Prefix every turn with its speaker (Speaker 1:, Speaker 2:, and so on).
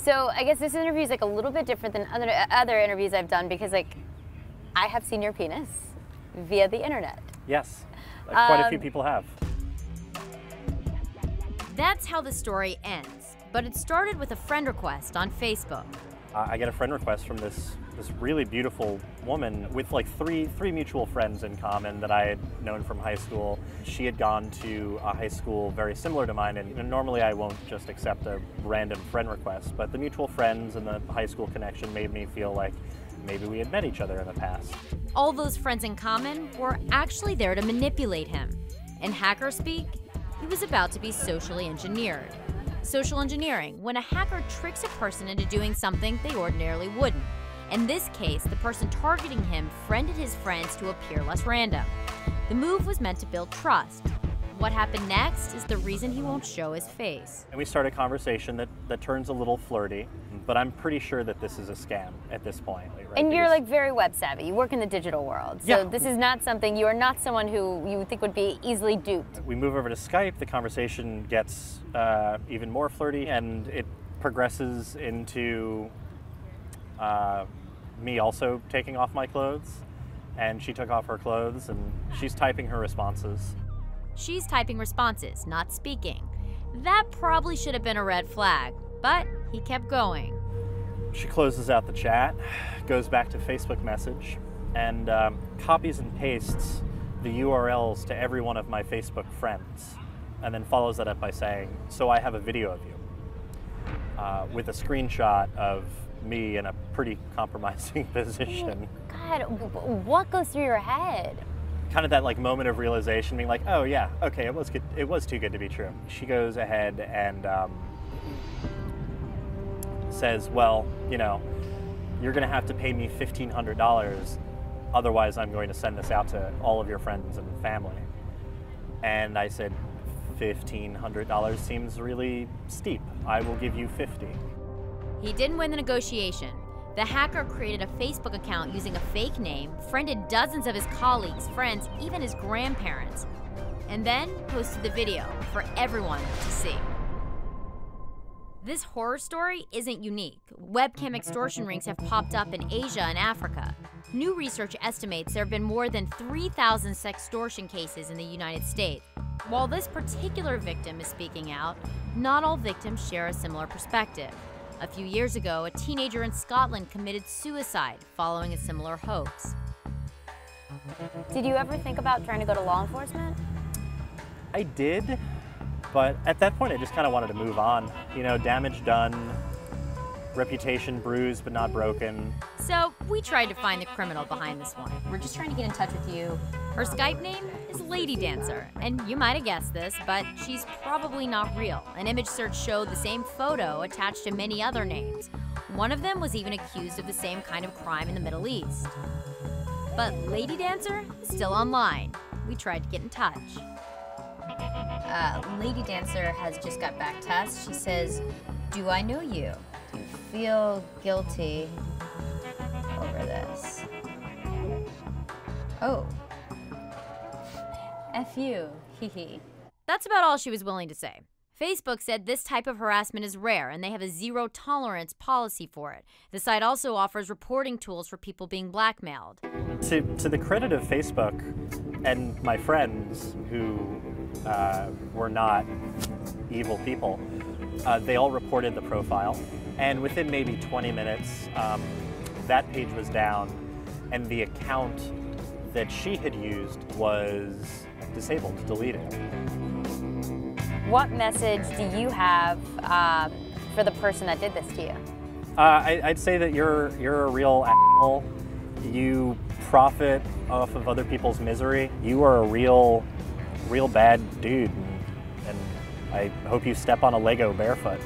Speaker 1: So I guess this interview is like a little bit different than other interviews I've done because like I have seen your penis via the internet.
Speaker 2: Yes, quite a few people have.
Speaker 3: That's how the story ends, but it started with a friend request on Facebook.
Speaker 2: I get a friend request from this really beautiful woman with like three mutual friends in common that I had known from high school. She had gone to a high school very similar to mine, and normally I won't just accept a random friend request, but the mutual friends and the high school connection made me feel like maybe we had met each other in the past.
Speaker 3: All those friends in common were actually there to manipulate him. In hacker speak, he was about to be socially engineered. Social engineering, when a hacker tricks a person into doing something they ordinarily wouldn't. In this case, the person targeting him friended his friends to appear less random. The move was meant to build trust. What happened next is the reason he won't show his face.
Speaker 2: And we start a conversation that turns a little flirty, but I'm pretty sure that this is a scam at this point. Right?
Speaker 1: And you're like very web savvy. You work in the digital world. So
Speaker 2: yeah.
Speaker 1: This is not something, you are not someone who you would think would be easily duped.
Speaker 2: We move over to Skype, the conversation gets even more flirty, and it progresses into me also taking off my clothes, and she took off her clothes, and she's typing her responses.
Speaker 3: She's typing responses, not speaking. That probably should have been a red flag, but he kept going.
Speaker 2: She closes out the chat, goes back to Facebook message, and copies and pastes the URLs to every one of my Facebook friends, and then follows that up by saying, "So I have a video of you," with a screenshot of me in a pretty compromising position.
Speaker 1: God, what goes through your head?
Speaker 2: Kind of that like moment of realization, being like, "Oh yeah, okay, it was good. It was too good to be true." She goes ahead and says, "Well, you know, you're going to have to pay me $1,500, otherwise I'm going to send this out to all of your friends and family." And I said, $1,500 seems really steep. I will give you $50.
Speaker 3: He didn't win the negotiation. The hacker created a Facebook account using a fake name, friended dozens of his colleagues, friends, even his grandparents, and then posted the video for everyone to see. This horror story isn't unique. Webcam extortion rings have popped up in Asia and Africa. New research estimates there have been more than 3,000 sextortion cases in the United States. While this particular victim is speaking out, not all victims share a similar perspective. A few years ago, a teenager in Scotland committed suicide following a similar hoax.
Speaker 1: Did you ever think about trying to go to law enforcement?
Speaker 2: I did, but at that point I just kind of wanted to move on. You know, damage done, reputation bruised but not broken.
Speaker 3: So we tried to find the criminal behind this one. We're just trying to get in touch with you. Her Skype name is Lady Dancer, and you might have guessed this, but she's probably not real. An image search showed the same photo attached to many other names. One of them was even accused of the same kind of crime in the Middle East. But Lady Dancer is still online. We tried to get in touch.
Speaker 1: Lady Dancer has just got back to us. She says, "Do I know you? Do you feel guilty over this?" Oh. F you, hee hee.
Speaker 3: That's about all she was willing to say. Facebook said this type of harassment is rare and they have a zero-tolerance policy for it. The site also offers reporting tools for people being blackmailed.
Speaker 2: To the credit of Facebook and my friends who were not evil people, they all reported the profile, and within maybe 20 minutes, that page was down, and the account that she had used was disabled, deleted.
Speaker 1: What message do you have for the person that did this to you?
Speaker 2: I'd say that you're a real asshole. You profit off of other people's misery. You are a real bad dude, and I hope you step on a Lego barefoot.